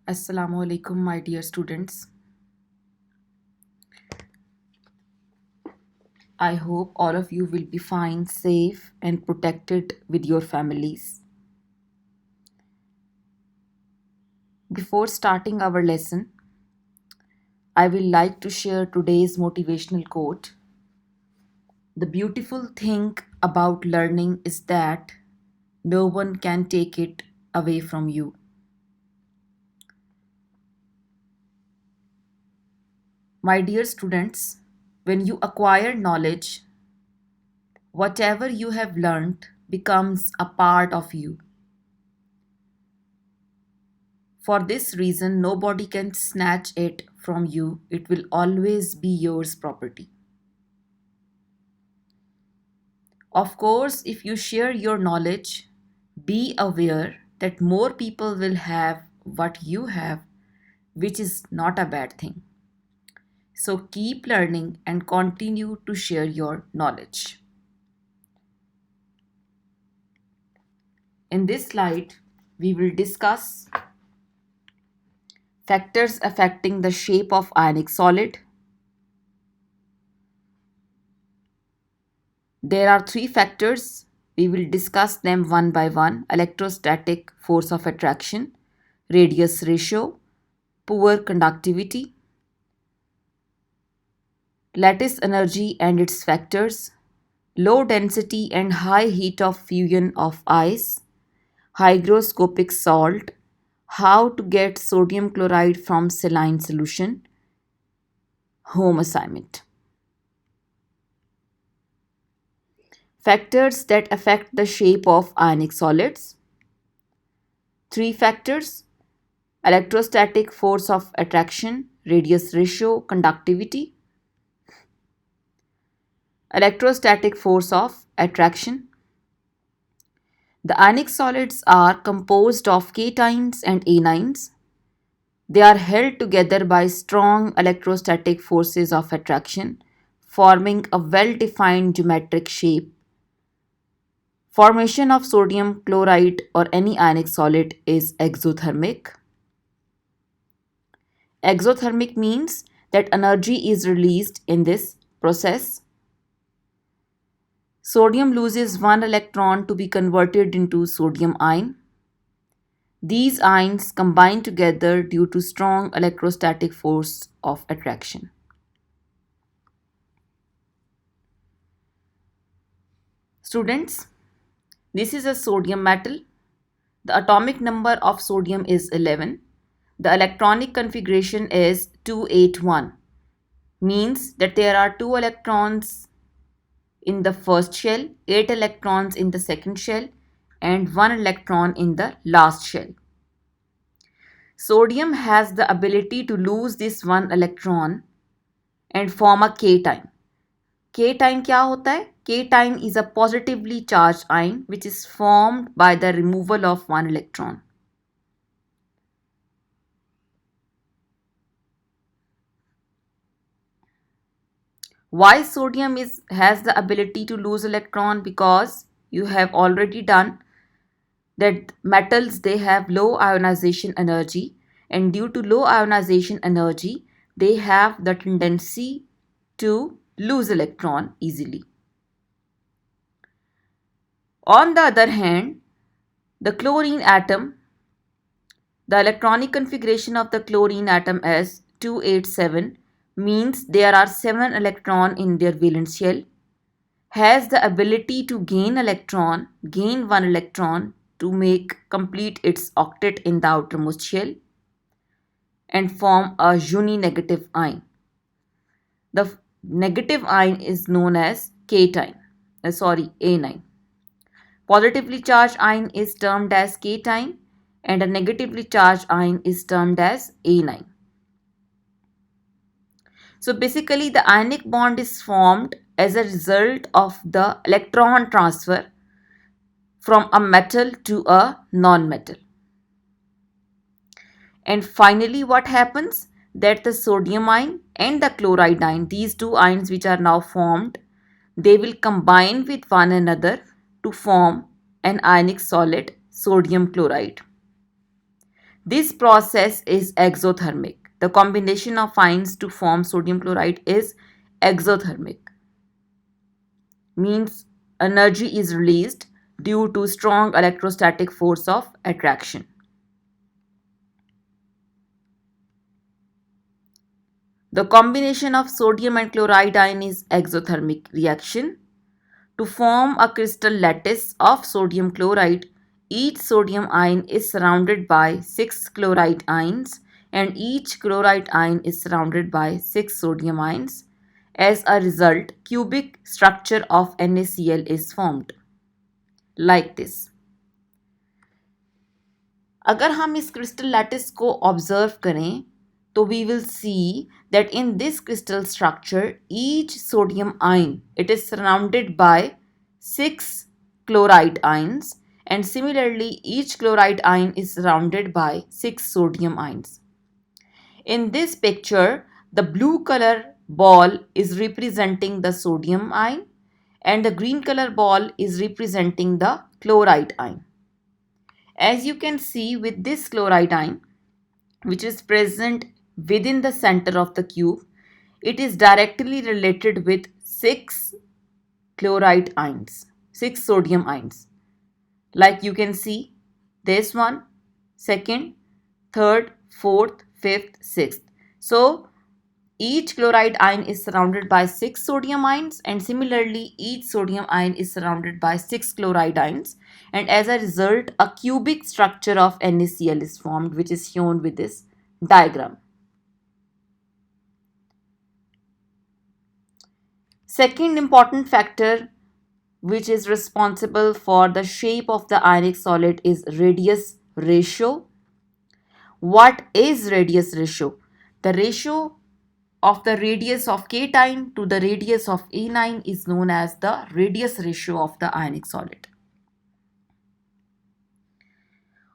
Assalamu alaikum, my dear students. I hope all of you will be fine, safe, and protected with your families. Before starting our lesson, I will like to share today's motivational quote. The beautiful thing about learning is that no one can take it away from you. My dear students, when you acquire knowledge, whatever you have learned becomes a part of you. For this reason, nobody can snatch it from you. It will always be yours property. Of course, if you share your knowledge, be aware that more people will have what you have, which is not a bad thing. So keep learning and continue to share your knowledge. In this slide, we will discuss factors affecting the shape of ionic solid. There are three factors. We will discuss them one by one: electrostatic force of attraction, radius ratio, poor conductivity, lattice energy and its factors, low density and high heat of fusion of ice, hygroscopic salt, how to get sodium chloride from saline solution, home assignment. Factors that affect the shape of ionic solids. Three factors: electrostatic force of attraction, radius ratio, conductivity. Electrostatic force of attraction. The ionic solids are composed of cations and anions. They are held together by strong electrostatic forces of attraction, forming a well-defined geometric shape. Formation of sodium chloride or any ionic solid is exothermic. Exothermic means that energy is released in this process. Sodium loses one electron to be converted into sodium ion. These ions combine together due to strong electrostatic force of attraction. Students, this is a sodium metal. The atomic number of sodium is 11. The electronic configuration is 281. Means that there are 2 electrons in the first shell, 8 electrons in the second shell, and 1 electron in the last shell. Sodium has the ability to lose this 1 electron and form a cation. Cation क्या होता है? Cation is a positively charged ion which is formed by the removal of 1 electron. Why sodium has the ability to lose electron? Because you have already done that metals, they have low ionization energy, and due to low ionization energy they have the tendency to lose electron easily. On the other hand, the chlorine atom, the electronic configuration of the chlorine atom is 287, means there are 7 electrons in their valence shell, has the ability to gain 1 electron to make complete its octet in the outermost shell and form a uni-negative ion. The negative ion is known as anion. Positively charged ion is termed as cation and a negatively charged ion is termed as anion. So basically the ionic bond is formed as a result of the electron transfer from a metal to a non-metal. And finally what happens? That the sodium ion and the chloride ion, these two ions which are now formed, they will combine with one another to form an ionic solid, sodium chloride. This process is exothermic. The combination of ions to form sodium chloride is exothermic. Means energy is released due to strong electrostatic force of attraction. The combination of sodium and chloride ion is exothermic reaction. To form a crystal lattice of sodium chloride, each sodium ion is surrounded by 6 chloride ions and each chloride ion is surrounded by 6 sodium ions. As a result, cubic structure of NaCl is formed like this. अगर हम इस crystal lattice को observe करें तो we will see that in this crystal structure each sodium ion it is surrounded by 6 chloride ions and similarly each chloride ion is surrounded by 6 sodium ions. In this picture the blue color ball is representing the sodium ion and the green color ball is representing the chloride ion. As you can see with this chloride ion which is present within the center of the cube, it is directly related with 6 chloride ions, 6 sodium ions. Like you can see this one, second, third, fourth, fifth, sixth. So each chloride ion is surrounded by 6 sodium ions and similarly each sodium ion is surrounded by 6 chloride ions and as a result a cubic structure of NaCl is formed which is shown with this diagram. Second important factor which is responsible for the shape of the ionic solid is radius ratio. What is radius ratio? The ratio of the radius of cation to the radius of anion is known as the radius ratio of the ionic solid.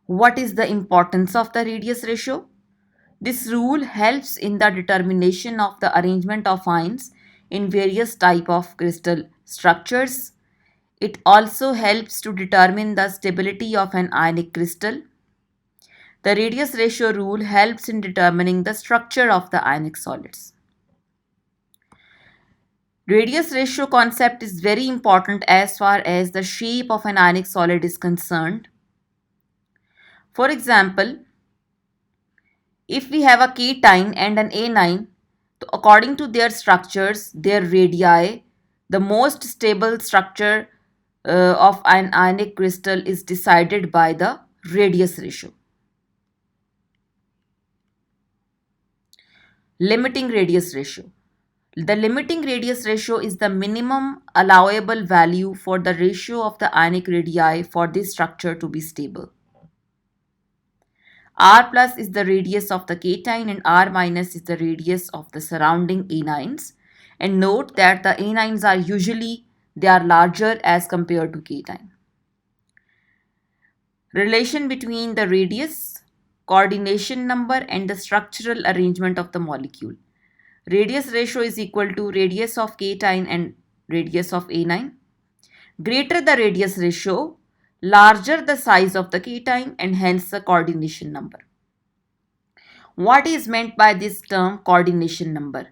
What is the importance of the radius ratio? This rule helps in the determination of the arrangement of ions in various type of crystal structures. It also helps to determine the stability of an ionic crystal. The radius ratio rule helps in determining the structure of the ionic solids. Radius ratio concept is very important as far as the shape of an ionic solid is concerned. For example, if we have a cation and an anion, so according to their structures, their radii, the most stable structure of an ionic crystal is decided by the radius ratio. Limiting radius ratio. The limiting radius ratio is the minimum allowable value for the ratio of the ionic radii for this structure to be stable. R plus is the radius of the cation and R minus is the radius of the surrounding anions. And note that the anions are usually they are larger as compared to cation. Relation between the radius, coordination number and the structural arrangement of the molecule. Radius ratio is equal to radius of cation and radius of anion. Greater the radius ratio, larger the size of the cation and hence the coordination number. What is meant by this term coordination number?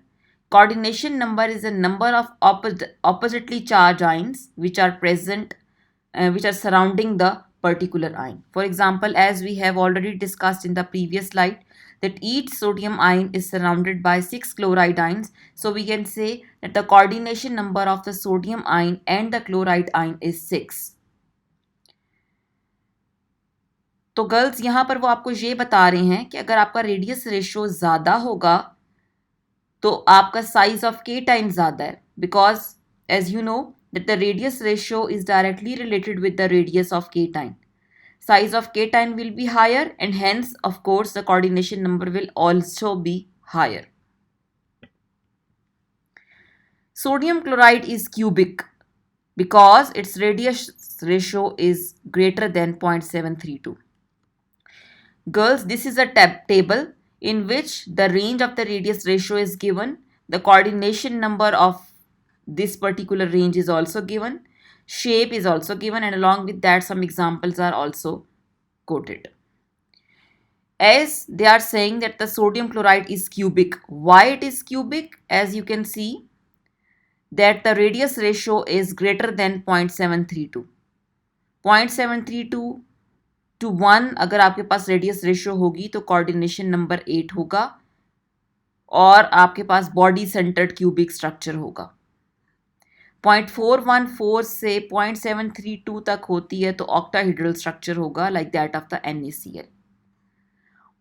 Coordination number is a number of oppositely charged ions which are present, which are surrounding the particular ion. For example, as we have already discussed in the previous slide, that each sodium ion is surrounded by 6 chloride ions. So we can say that the coordination number of the sodium ion and the chloride ion is 6. तो girls यहाँ पर वो आपको ये बता रहे हैं कि अगर आपका रेडियस रेशियो ज़्यादा होगा तो आपका साइज ऑफ केटाइन ज़्यादा है because as you know that the radius ratio is directly related with the radius of cation. Size of cation will be higher and hence of course the coordination number will also be higher. Sodium chloride is cubic because its radius ratio is greater than 0.732. Girls, this is a table in which the range of the radius ratio is given. The coordination number of this particular range is also given. Shape is also given and along with that some examples are also quoted. as they are saying that the sodium chloride is cubic. Why it is cubic? As you can see that the radius ratio is greater than 0.732. 0.732 to 1 अगर आपके पास radius ratio होगी तो coordination number 8 होगा और आपके पास body centred cubic structure होगा. 0.414 से 0.732 तक होती है तो ऑक्टाहेड्रल स्ट्रक्चर होगा like that of the NaCl.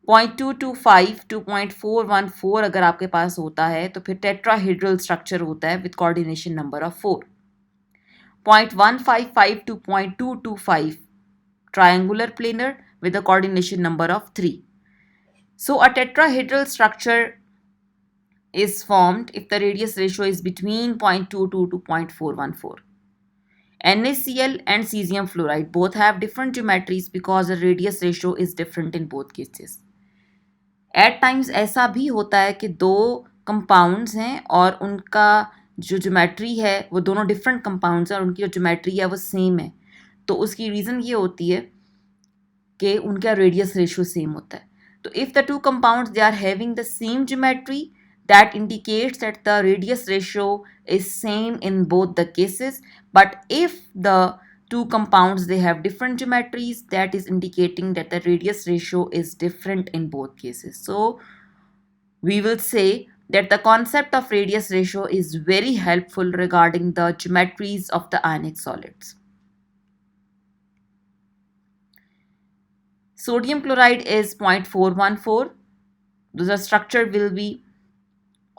0.225 to 0.414 अगर आपके पास होता है तो फिर टेट्राहेड्रल स्ट्रक्चर होता है with coordination number of 4. 0.155 to 0.225 triangular planar with a coordination number of 3. So a tetrahedral structure is formed if the radius ratio is between 0.22 to 0.414. NaCl and cesium fluoride both have different geometries because the radius ratio is different in both cases. At times ऐसा भी होता है कि दो compounds हैं और उनका जो ज्योमेट्री है वो दोनों डिफरेंट कंपाउंड्स हैं और उनकी जो ज्योमेट्री है वो सेम है. तो उसकी रीज़न ये होती है कि उनका रेडियस रेशियो सेम होता है. तो if the two compounds they are having the same geometry that indicates that the radius ratio is same in both the cases. But if the two compounds they have different geometries, that is indicating that the radius ratio is different in both cases. So we will say that the concept of radius ratio is very helpful regarding the geometries of the ionic solids. Sodium chloride is 0.414. The structure will be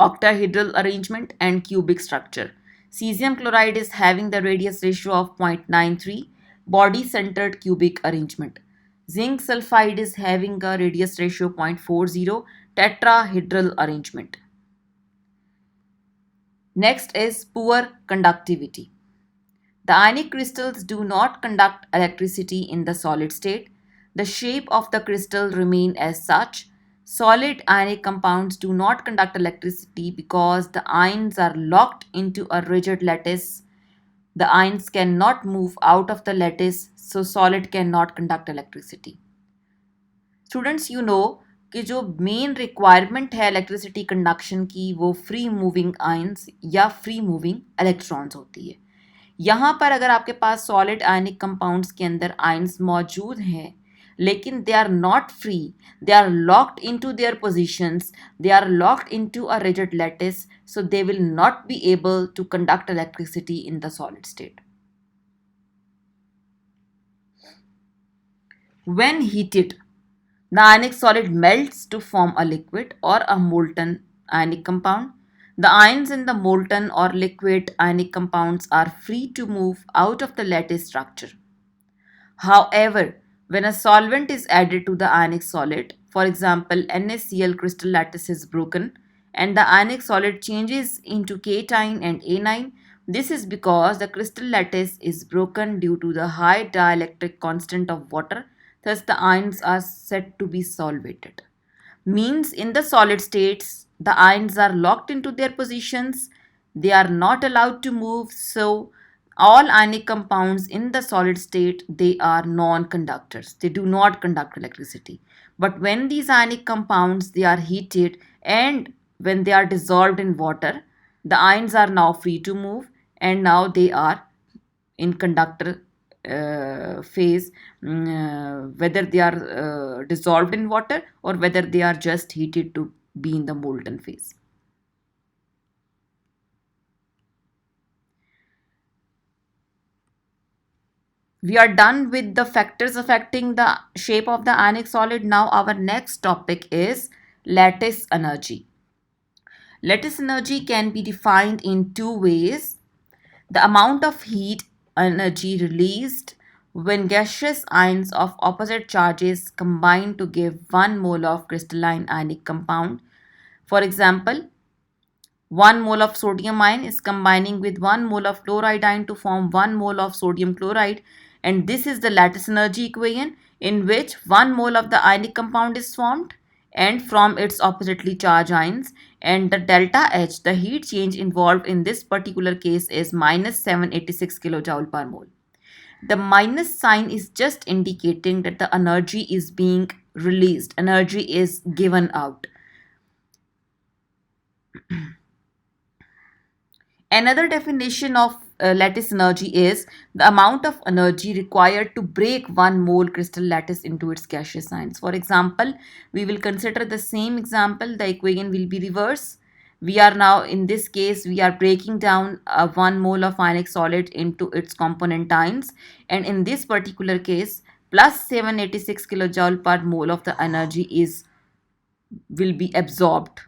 octahedral arrangement and cubic structure. Cesium chloride is having the radius ratio of 0.93, body centered cubic arrangement. Zinc sulfide is having a radius ratio 0.40, tetrahedral arrangement. Next is poor conductivity. The ionic crystals do not conduct electricity in the solid state. The shape of the crystal remain as such. Solid ionic compounds do not conduct electricity because the ions are locked into a rigid lattice. The ions cannot move out of the lattice, so solid cannot conduct electricity. Students, you know कि जो main requirement है electricity conduction की वो free moving ions या free moving electrons होती है. यहाँ पर अगर आपके पास सॉलिड आयनिक कंपाउंड्स के अंदर आयंस मौजूद हैं लेकिन they are not free, they are locked into their positions, they are locked into a rigid lattice, so they will not be able to conduct electricity in the solid state. When heated, the ionic solid melts to form a liquid or a molten ionic compound. The ions in the molten or liquid ionic compounds are free to move out of the lattice structure. However, when a solvent is added to the ionic solid, for example, NaCl crystal lattice is broken and the ionic solid changes into cation and anion. This is because the crystal lattice is broken due to the high dielectric constant of water, thus the ions are said to be solvated. Means in the solid states, the ions are locked into their positions, they are not allowed to move, so all ionic compounds in the solid state they are non-conductors, they do not conduct electricity. But when these ionic compounds they are heated and when they are dissolved in water, the ions are now free to move and now they are in conductor phase, whether they are dissolved in water or whether they are just heated to be in the molten phase. We are done with the factors affecting the shape of the ionic solid. Now our next topic is lattice energy. Lattice energy can be defined in two ways. The amount of heat energy released when gaseous ions of opposite charges combine to give 1 mole of crystalline ionic compound. For example, 1 mole of sodium ion is combining with 1 mole of chloride ion to form 1 mole of sodium chloride, and this is the lattice energy equation in which 1 mole of the ionic compound is formed and from its oppositely charged ions, and the delta H, the heat change involved in this particular case, is minus 786 kilojoule per mole. The minus sign is just indicating that the energy is being released, energy is given out. Another definition of lattice energy is the amount of energy required to break one mole crystal lattice into its gaseous ions. For example, we will consider the same example. The equation will be reverse. We are now, in this case, we are breaking down 1 mole of ionic solid into its component ions, and in this particular case, plus 786 kilojoule per mole of the energy is will be absorbed.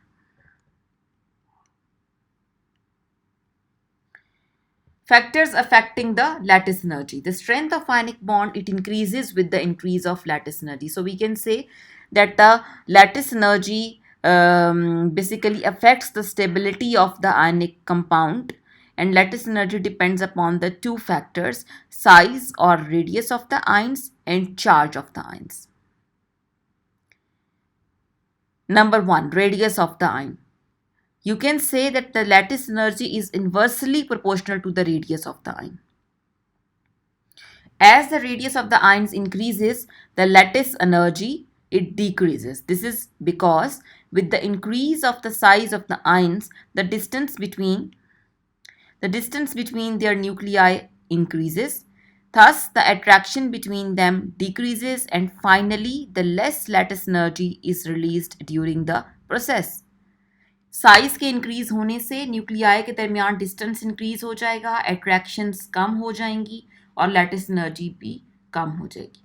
Factors affecting the lattice energy. The strength of ionic bond, it increases with the increase of lattice energy. So we can say that the lattice energy basically affects the stability of the ionic compound, and lattice energy depends upon the two factors: size or radius of the ions and charge of the ions. Number 1, radius of the ion. You can say that the lattice energy is inversely proportional to the radius of the ion. As the radius of the ions increases, the lattice energy, it decreases. This is because with the increase of the size of the ions, the distance between their nuclei increases. Thus, the attraction between them decreases, and finally, the less lattice energy is released during the process. Size के increase होने से nuclei के दरमियान distance increase हो जाएगा, attractions कम हो जाएंगी और लैटिस एनर्जी भी कम हो जाएगी.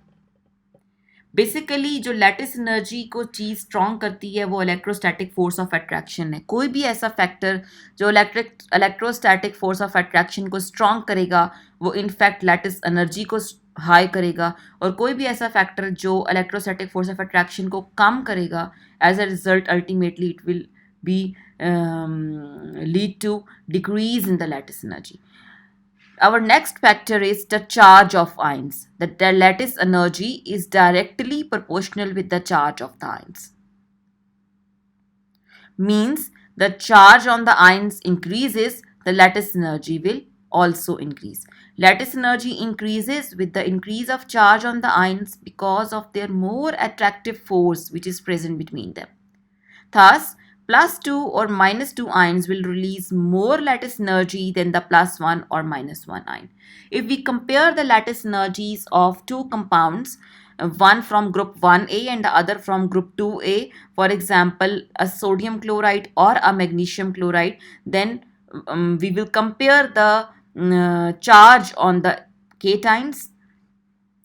बेसिकली जो लैटिस एनर्जी को चीज़ स्ट्रॉन्ग करती है वो इलेक्ट्रोस्टैटिक फोर्स ऑफ अट्रैक्शन है. कोई भी ऐसा फैक्टर जो इलेक्ट्रोस्टैटिक फोर्स ऑफ अट्रैक्शन को स्ट्रॉन्ग करेगा वो इनफैक्ट लैटिस एनर्जी को हाई करेगा, और कोई भी ऐसा फैक्टर जो इलेक्ट्रोस्टैटिक फोर्स ऑफ अट्रैक्शन को कम करेगा, as a result ultimately it will be lead to decrease in the lattice energy. Our next factor is the charge of ions. The lattice energy is directly proportional with the charge of the ions. Means the charge on the ions increases, the lattice energy will also increase. Lattice energy increases with the increase of charge on the ions because of their more attractive force which is present between them. Thus, plus 2 or minus 2 ions will release more lattice energy than the plus 1 or minus 1 ion. If we compare the lattice energies of two compounds, one from group 1A and the other from group 2A, for example, a sodium chloride or a magnesium chloride, then we will compare the charge on the cations.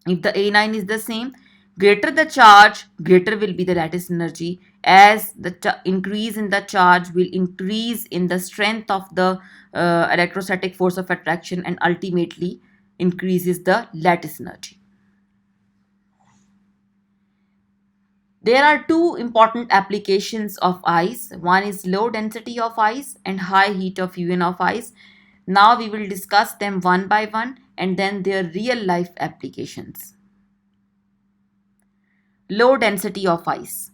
If the anion is the same, greater the charge, greater will be the lattice energy, as the increase in the charge will increase in the strength of the electrostatic force of attraction and ultimately increases the lattice energy. There are two important applications of ice. One is low density of ice and high heat of fusion of ice. Now we will discuss them one by one and then their real life applications. Low density of ice.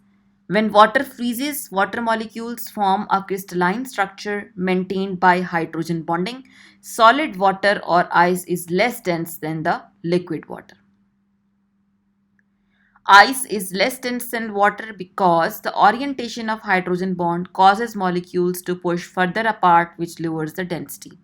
When water freezes, water molecules form a crystalline structure maintained by hydrogen bonding. Solid water or ice is less dense than the liquid water. Ice is less dense than water because the orientation of hydrogen bond causes molecules to push further apart, which lowers the density.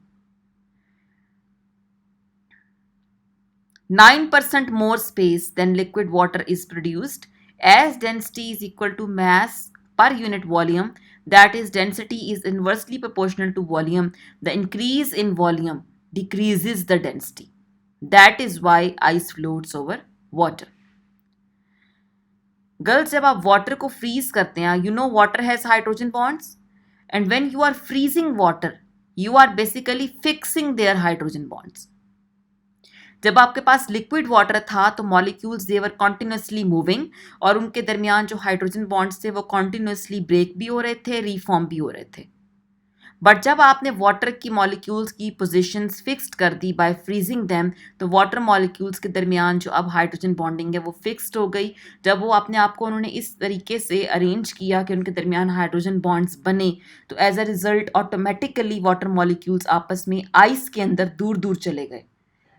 9% more space than liquid water is produced. As density is equal to mass per unit volume, that is, density is inversely proportional to volume, the increase in volume decreases the density. That is why ice floats over water. Girls, जब आप water को freeze करते हैं, you know water has hydrogen bonds, and when you are freezing water, you are basically fixing their hydrogen bonds. जब आपके पास liquid water था तो molecules दे वर continuously moving और उनके दरमियान जो हाइड्रोजन बॉन्ड्स थे वो कॉन्टिन्यूसली ब्रेक भी हो रहे थे, रीफॉर्म भी हो रहे थे. बट जब आपने वाटर की मॉलिक्यूल्स की पोजीशंस फिक्स्ड कर दी बाय फ्रीजिंग देम, तो वाटर मॉलिक्यूल्स के दरमियान जो अब हाइड्रोजन बॉन्डिंग है वो फिक्स्ड हो गई. जब वो अपने आप को उन्होंने इस तरीके से अरेंज किया कि उनके दरमियान हाइड्रोजन बॉन्ड्स बने, तो as a result automatically water molecules आपस में आइस के अंदर दूर दूर चले गए.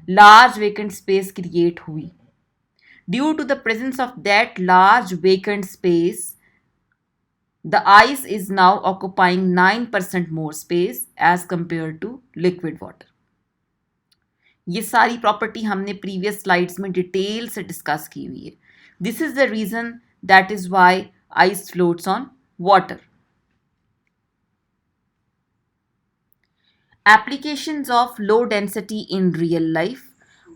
लार्ज वेकेंट स्पेस क्रिएट हुई. Due to the presence of that large vacant space, the ice is now occupying 9% more space as compared to liquid water. ये सारी प्रॉपर्टी हमने प्रीवियस स्लाइड्स में डिटेल से डिस्कस की हुई है. This is the reason that is why ice floats on water. Applications of low density in real life.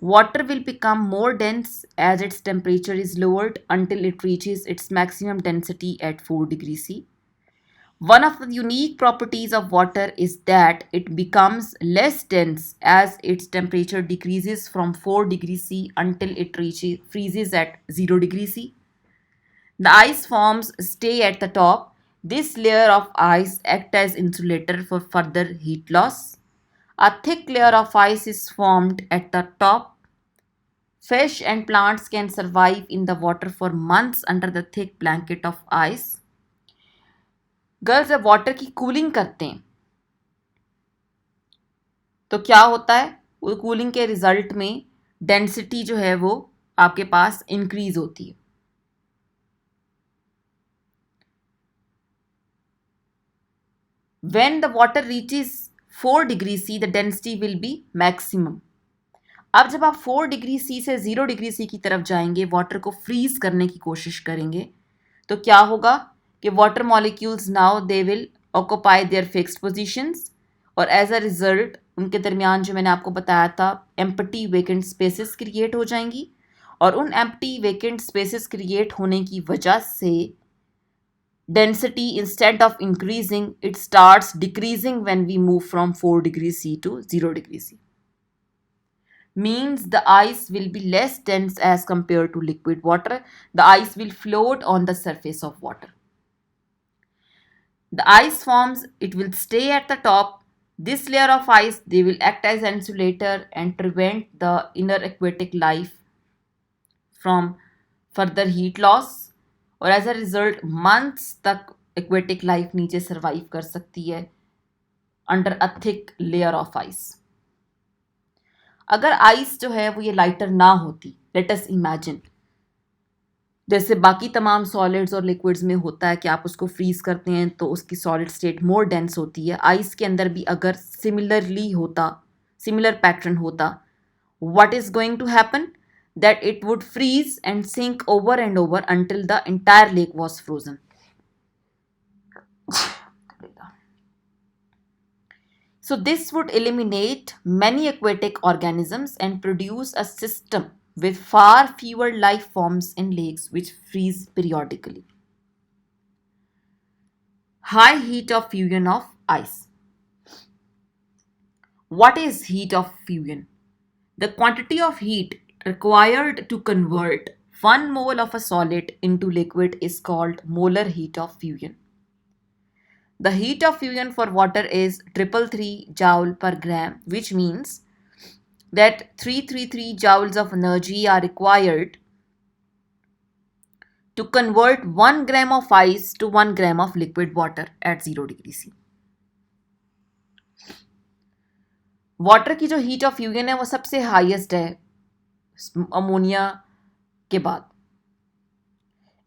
Water will become more dense as its temperature is lowered until it reaches its maximum density at 4 degrees C. One of the unique properties of water is that it becomes less dense as its temperature decreases from 4 degrees C until it freezes at 0 degrees C. The ice forms stay at the top. This layer of ice acts as insulator for further heat loss. A thick layer of ice is formed at the top. Fish and plants can survive in the water for months under the thick blanket of ice. Girls जब water की cooling करते हैं तो क्या होता है, वो cooling के रिजल्ट में डेंसिटी जो है वो आपके पास इंक्रीज होती है. When the water reaches 4 degrees C, the density will be maximum. अब जब आप 4 डिग्री सी से 0 डिग्री सी की तरफ जाएंगे, वाटर को फ्रीज करने की कोशिश करेंगे, तो क्या होगा कि water molecules now they will occupy their fixed positions और एज अ रिजल्ट उनके दरमियान जो मैंने आपको बताया था एम्प्टी वेकेंट स्पेसेस क्रिएट हो जाएंगी और उन एम्प्टी वेकेंट स्पेसेस क्रिएट होने की वजह से density, instead of increasing, it starts decreasing when we move from 4 degrees C to 0 degrees C. Means the ice will be less dense as compared to liquid water. The ice will float on the surface of water. The ice forms, it will stay at the top. This layer of ice, they will act as an insulator and prevent the inner aquatic life from further heat loss. और as a result months तक aquatic life नीचे survive कर सकती है under a thick layer of ice. अगर ice जो है वो ये लाइटर ना होती, लेट अस इमेजिन, जैसे बाकी तमाम सॉलिड्स और लिक्विड्स में होता है कि आप उसको फ्रीज करते हैं तो उसकी सॉलिड स्टेट मोर डेंस होती है, आइस के अंदर भी अगर सिमिलरली होता, सिमिलर पैटर्न होता, what is going to happen, that it would freeze and sink over and over until the entire lake was frozen. So this would eliminate many aquatic organisms and produce a system with far fewer life forms in lakes which freeze periodically. High heat of fusion of ice. What is heat of fusion? The quantity of heat required to convert 1 mole of a solid into liquid is called molar heat of fusion. The heat of fusion for water is 333 joule per gram, which means that 333 joules of energy are required to convert 1 gram of ice to 1 gram of liquid water at 0 degrees C. Water की जो heat of fusion है वो सबसे highest है ammonia के बाद.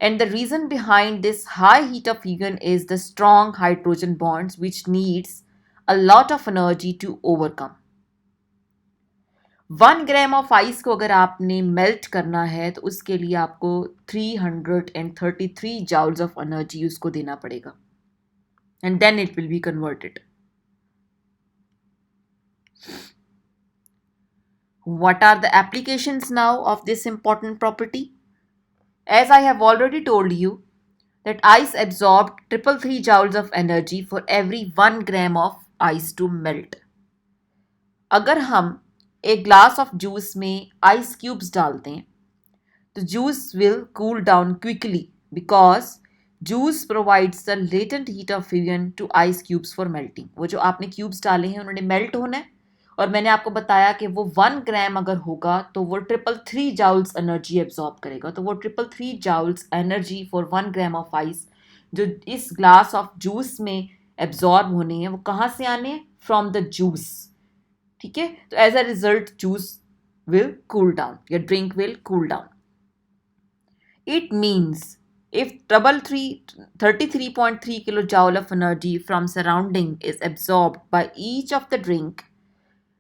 And the reason behind this high heat of fusion is the strong hydrogen bonds which needs a lot of energy to overcome. 1 gram of ice को अगर आपने मेल्ट करना है तो उसके लिए आपको 333 joules of energy उसको देना पड़ेगा and then it will be converted. What are the applications now of this important property? As I have already told you that ice absorbed 333 joules of energy for every 1 gram of ice to melt. अगर हम एक glass of juice में ice cubes डालते हैं तो juice will cool down quickly because juice provides the latent heat of fusion to ice cubes for melting. वो जो आपने क्यूब्स डाले हैं उन्होंने मेल्ट होना है और मैंने आपको बताया कि वो 1 ग्राम अगर होगा तो वो 333 joules एनर्जी एब्जॉर्ब करेगा. तो वो 333 joules energy for 1 gram of ice जो इस ग्लास ऑफ जूस में एब्जॉर्ब होने हैं वो कहाँ से आने हैं? From the juice. ठीक है, तो as a result juice will cool down, your drink will cool down. It means if 33.3 kilojoule of energy from surrounding is absorbed by each of the drink,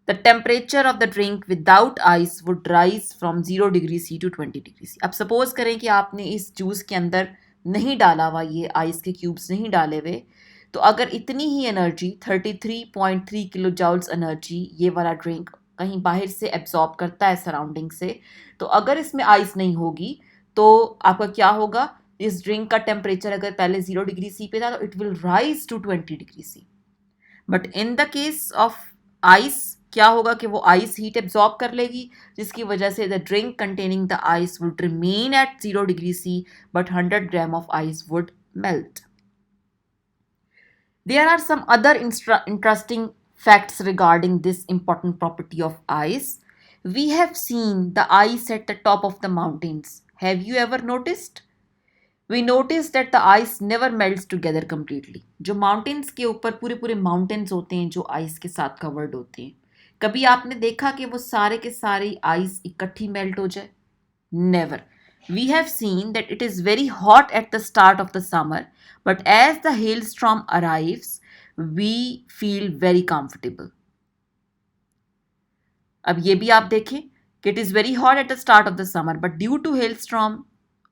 the temperature of the drink without ice would rise from 0 degree C to 20 degree C. अब suppose करें कि आपने इस juice के अंदर नहीं डाला हुआ, ये आइस के क्यूब्स नहीं डाले हुए, तो अगर इतनी ही एनर्जी 33.3 किलो जाउल्स एनर्जी ये वाला ड्रिंक कहीं बाहर से एब्जॉर्ब करता है सराउंडिंग से, तो अगर इसमें आइस नहीं होगी तो आपका क्या होगा, इस ड्रिंक का टेम्परेचर अगर पहले 0 डिग्री सी पे था तो it will rise to 20 degree C. But in the case of ice क्या होगा कि वो आइस हीट एब्जॉर्ब कर लेगी, जिसकी वजह से the drink containing the ice would remain at 0 degree C but 100 gram of ice would melt. There are some other interesting facts regarding this important property of ice. We have seen the ice at the top of the mountains. Have you ever noticed? We notice that the ice never melts together completely. जो mountains के ऊपर पूरे पूरे mountains होते हैं जो ice के साथ covered होते हैं, कभी आपने देखा कि वो सारे के सारे ice इकट्ठी melt हो जाए? Never. We have seen that it is very hot at the start of the summer, but as the hailstorm arrives, we feel very comfortable. अब ये भी आप देखें कि it is very hot at the start of the summer, but due to hailstorm,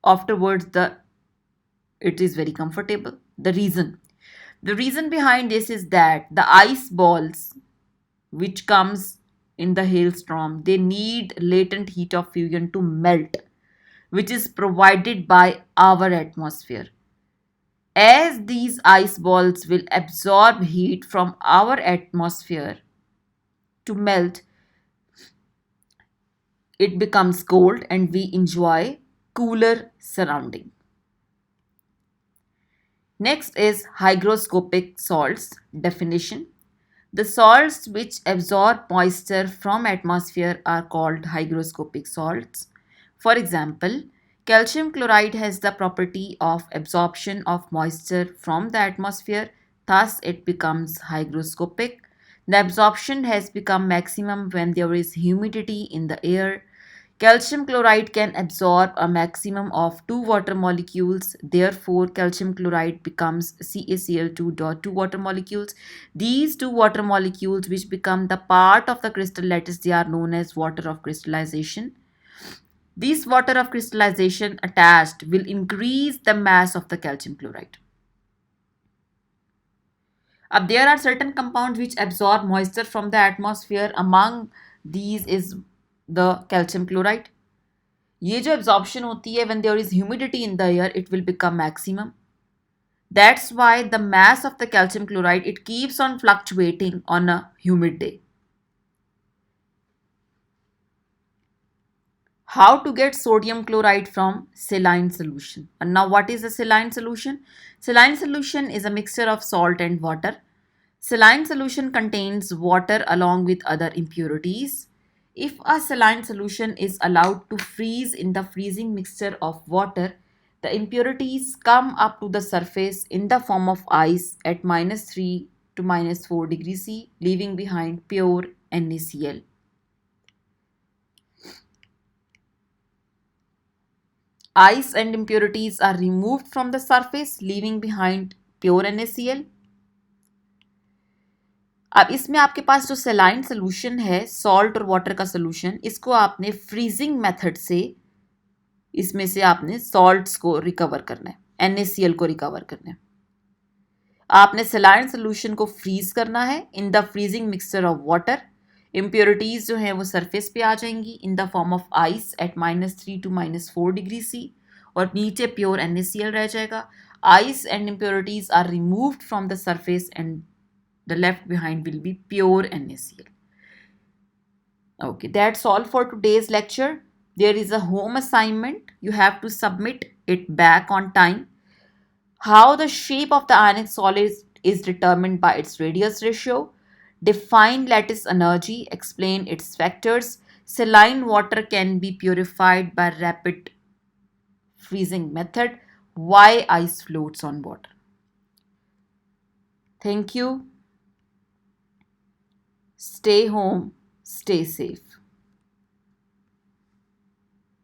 afterwards it is very comfortable. The reason behind this is that the ice balls which comes in the hailstorm, they need latent heat of fusion to melt, which is provided by our atmosphere. As these ice balls will absorb heat from our atmosphere to melt, it becomes cold and we enjoy cooler surrounding. Next is hygroscopic salts definition. The salts which absorb moisture from atmosphere are called hygroscopic salts. For example, calcium chloride has the property of absorption of moisture from the atmosphere, thus it becomes hygroscopic. The absorption has become maximum when there is humidity in the air. Calcium chloride can absorb a maximum of 2 water molecules. Therefore, calcium chloride becomes CaCl2 water molecules. These 2 water molecules which become the part of the crystal lattice, they are known as water of crystallization. This water of crystallization attached will increase the mass of the calcium chloride. There are certain compounds which absorb moisture from the atmosphere. Among these is the calcium chloride. ये जो absorption होती है when there is humidity in the air, it will become maximum. That's why the mass of the calcium chloride, it keeps on fluctuating on a humid day. How to get sodium chloride from saline solution? And now what is a saline solution? Saline solution is a mixture of salt and water. Saline solution contains water along with other impurities. If a saline solution is allowed to freeze in the freezing mixture of water, the impurities come up to the surface in the form of ice at -3 to -4 degrees C, leaving behind pure NaCl. Ice and impurities are removed from the surface, leaving behind pure NaCl. अब इसमें आपके पास जो सेलाइन solution है, salt और water का solution, इसको आपने freezing method से इसमें से आपने सॉल्ट्स को रिकवर करना है, NaCl को रिकवर करना है. आपने सेलाइन सोल्यूशन को फ्रीज करना है in the freezing mixture of water. Impurities जो हैं वो सरफेस पे आ जाएंगी in the form of ice at -3 to -4 degree C, और नीचे प्योर NaCl रह जाएगा. Ice and impurities are removed from the surface and the left behind will be pure NaCl. Okay, that's all for today's lecture. There is a home assignment. You have to submit it back on time. How the shape of the ionic solid is determined by its radius ratio. Define lattice energy. Explain its factors. Saline water can be purified by rapid freezing method. Why ice floats on water? Thank you. Stay home, stay safe.